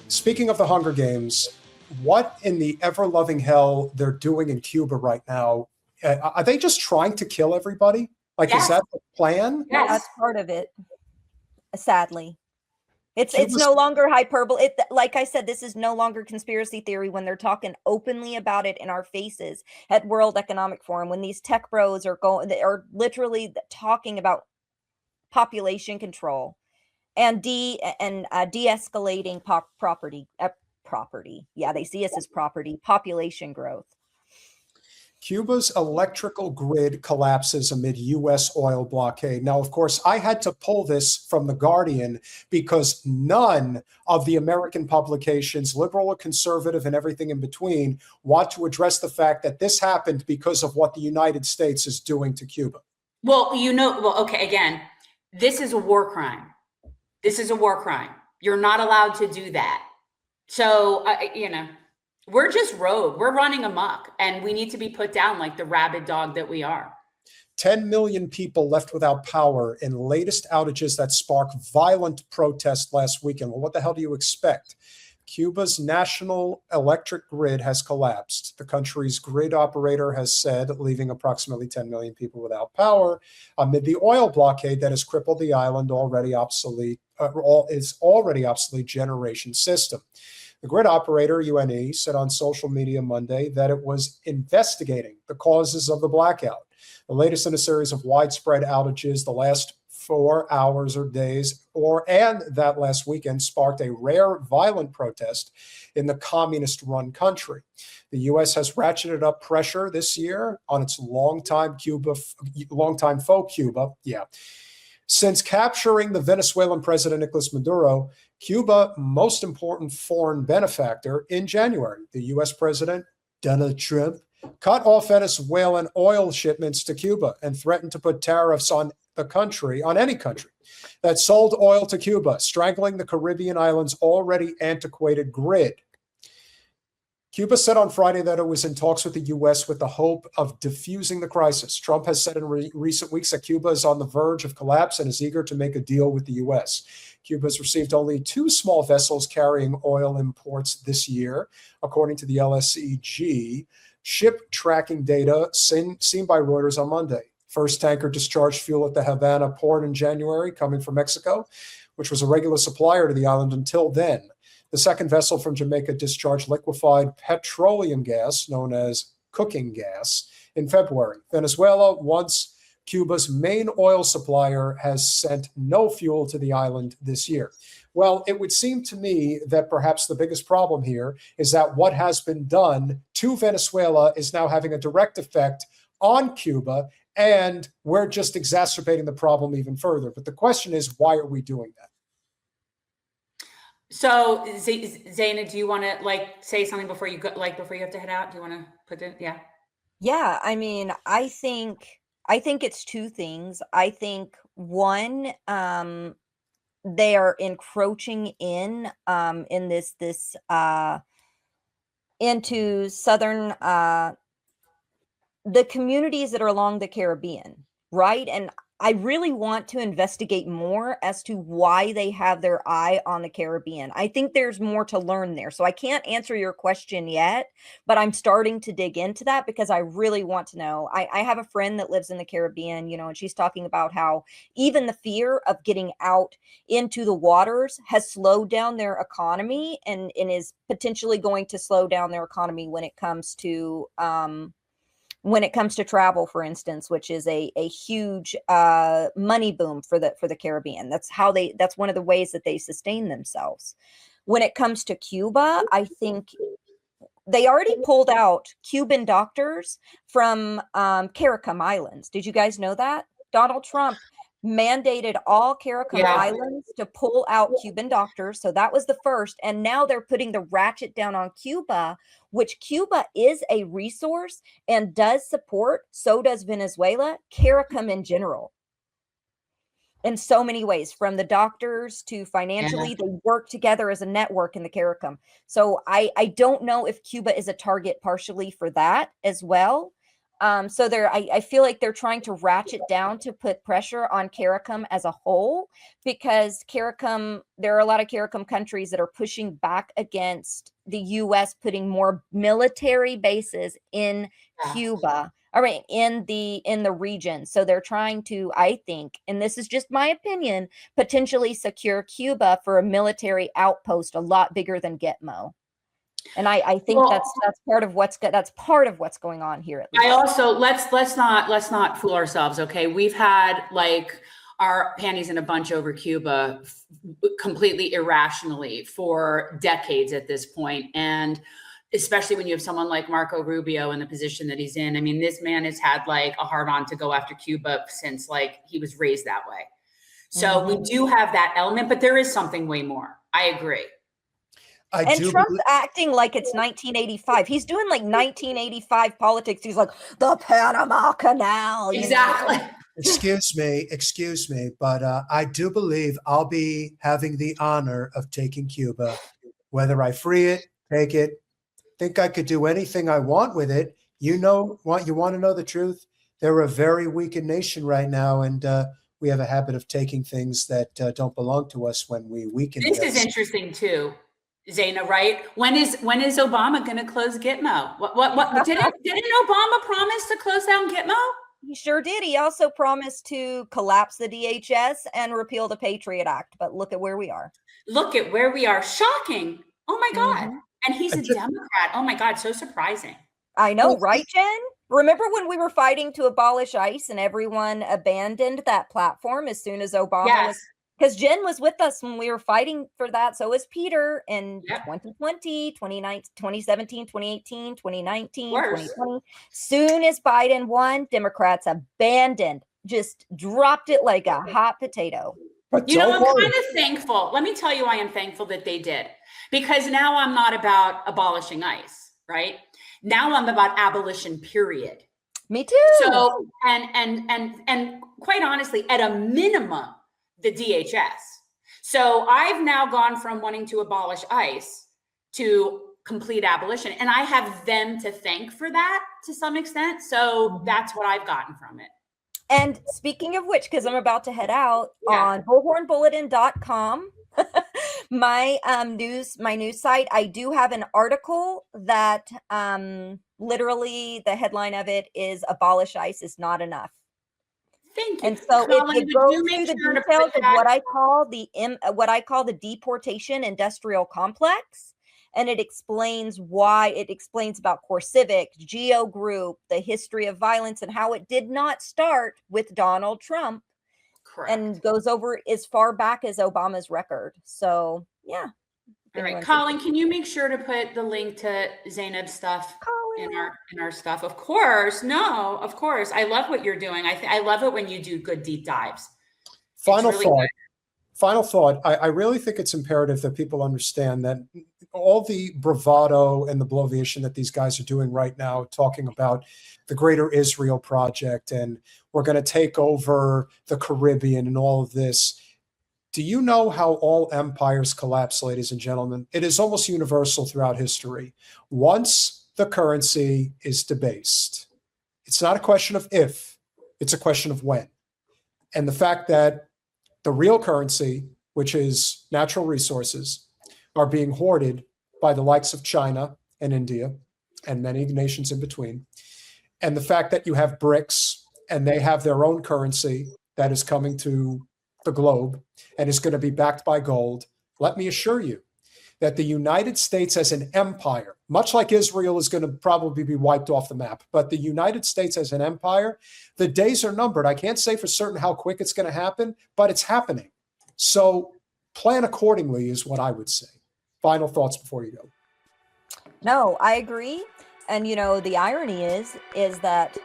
Speaking of the Hunger Games, what in the ever-loving hell they're doing in Cuba right now? Are they just trying to kill everybody? Like, is Yes. that the plan? Yes. That's part of it. Sadly, it's Cuba's- no longer hyperbole. Like I said, this is no longer conspiracy theory when they're talking openly about it in our faces at World Economic Forum. When these tech bros they are literally talking about population control and de-escalating property. Yeah, they see us as property, population growth. Cuba's electrical grid collapses amid U.S. oil blockade. Now, of course, I had to pull this from The Guardian because none of the American publications, liberal or conservative and everything in between, want to address the fact that this happened because of what the United States is doing to Cuba. Well, okay, again, this is a war crime. This is a war crime. You're not allowed to do that. So, we're just rogue. We're running amok, and we need to be put down like the rabid dog that we are. 10 million people left without power in latest outages that sparked violent protest last weekend. Well, what the hell do you expect? Cuba's national electric grid has collapsed. The country's grid operator has said, leaving approximately 10 million people without power amid the oil blockade that has crippled the island already obsolete generation system. The grid operator, UNE, said on social media Monday that it was investigating the causes of the blackout. The latest in a series of widespread outages the last 4 hours or days, and that last weekend sparked a rare violent protest in the communist-run country. The U.S. has ratcheted up pressure this year on its longtime foe, Cuba. Yeah. Since capturing the Venezuelan president Nicolas Maduro, Cuba, most important foreign benefactor, in January, the U.S. president, Donald Trump, cut off Venezuelan oil shipments to Cuba and threatened to put tariffs on any country that sold oil to Cuba, strangling the Caribbean island's already antiquated grid. Cuba said on Friday that it was in talks with the U.S. with the hope of diffusing the crisis. Trump has said in recent weeks that Cuba is on the verge of collapse and is eager to make a deal with the U.S. Cuba has received only 2 small vessels carrying oil imports this year, according to the LSEG ship tracking data seen by Reuters on Monday. First tanker discharged fuel at the Havana port in January, coming from Mexico, which was a regular supplier to the island until then. The second vessel from Jamaica discharged liquefied petroleum gas, known as cooking gas, in February. Venezuela, once Cuba's main oil supplier, has sent no fuel to the island this year. Well, it would seem to me that perhaps the biggest problem here is that what has been done to Venezuela is now having a direct effect on Cuba, and we're just exacerbating the problem even further. But the question is, why are we doing that? So, Zeynab, do you want to say something before you have to head out? Do you want to put it? Yeah. Yeah, I mean, I think it's 2 things. I think one, they are encroaching in this into southern the communities that are along the Caribbean, right? And I really want to investigate more as to why they have their eye on the Caribbean. I think there's more to learn there. So I can't answer your question yet, but I'm starting to dig into that because I really want to know. I have a friend that lives in the Caribbean, and she's talking about how even the fear of getting out into the waters has slowed down their economy and is potentially going to slow down their economy when it comes to travel, for instance, which is a huge money boom for the Caribbean. That's one of the ways that they sustain themselves. When it comes to Cuba, I think they already pulled out Cuban doctors from CARICOM Islands. Did you guys know that? Donald Trump mandated all CARICOM Islands to pull out Cuban doctors. So that was the first. And now they're putting the ratchet down on Cuba, which Cuba is a resource and does support, so does Venezuela, CARICOM in general. In so many ways, from the doctors to financially, they work together as a network in the CARICOM. So I don't know if Cuba is a target partially for that as well. So I feel like they're trying to ratchet down to put pressure on CARICOM as a whole, because CARICOM, there are a lot of CARICOM countries that are pushing back against the U.S. putting more military bases in Cuba, all right, in the region. So they're trying to, I think, and this is just my opinion, potentially secure Cuba for a military outpost a lot bigger than Gitmo. And I think Well, that's part of what's going on here, at least. I also let's not fool ourselves. Okay, we've had like our panties in a bunch over Cuba completely irrationally for decades at this point, and especially when you have someone like Marco Rubio in the position that he's in. I mean, this man has had like a hard on to go after Cuba since like he was raised that way. So we do have that element, but there is something way more. I agree. And Trump's acting like it's 1985. He's doing like 1985 politics. He's like, the Panama Canal. Exactly. Excuse me, but I do believe I'll be having the honor of taking Cuba. Whether I free it, take it, think I could do anything I want with it. You want to know the truth? They're a very weakened nation right now, and we have a habit of taking things that don't belong to us when we weaken. This is interesting too. Zeynab, right? When is Obama going to close Gitmo? What didn't Obama promise to close down Gitmo? He sure did. He also promised to collapse the DHS and repeal the Patriot Act. But look at where we are. Look at where we are. Shocking. Oh my God. And he's a Democrat. Oh my God. So surprising. I know, right, Jen? Remember when we were fighting to abolish ICE and everyone abandoned that platform as soon as Obama was? Because Jen was with us when we were fighting for that. So was Peter in 2020, 2017, 2018, 2019, 2020. Soon as Biden won, Democrats abandoned, just dropped it like a hot potato. But you know, I'm kind of thankful. Let me tell you, I am thankful that they did. Because now I'm not about abolishing ICE, right? Now I'm about abolition, period. Me too. So, and quite honestly, at a minimum, the DHS. So I've now gone from wanting to abolish ICE to complete abolition. And I have them to thank for that to some extent. So that's what I've gotten from it. And speaking of which, because I'm about to head out on bullhornbulletin.com, my news site, I do have an article that literally the headline of it is "Abolish ICE is not enough." Thank you. And so it goes through the details of what I call the deportation industrial complex, and it explains about CoreCivic, Geo Group, the history of violence, and how it did not start with Donald Trump. Correct. And goes over as far back as Obama's record. So yeah. All right, Colin, can you make sure to put the link to Zeynab's stuff in our stuff? Of course. No, of course. I love what you're doing. I love it when you do good deep dives. Final thought. I really think it's imperative that people understand that all the bravado and the bloviation that these guys are doing right now, talking about the Greater Israel Project and we're going to take over the Caribbean and all of this. Do you know how all empires collapse, ladies and gentlemen? It is almost universal throughout history. Once the currency is debased, it's not a question of if, it's a question of when. And the fact that the real currency, which is natural resources, are being hoarded by the likes of China and India and many nations in between. And the fact that you have BRICS and they have their own currency that is coming to the globe and is going to be backed by gold. Let me assure you that the United States as an empire, much like Israel is going to probably be wiped off the map, but the United States as an empire, the days are numbered. I can't say for certain how quick it's going to happen, but it's happening. So plan accordingly is what I would say. Final thoughts before you go. No, I agree. And, you know, the irony is that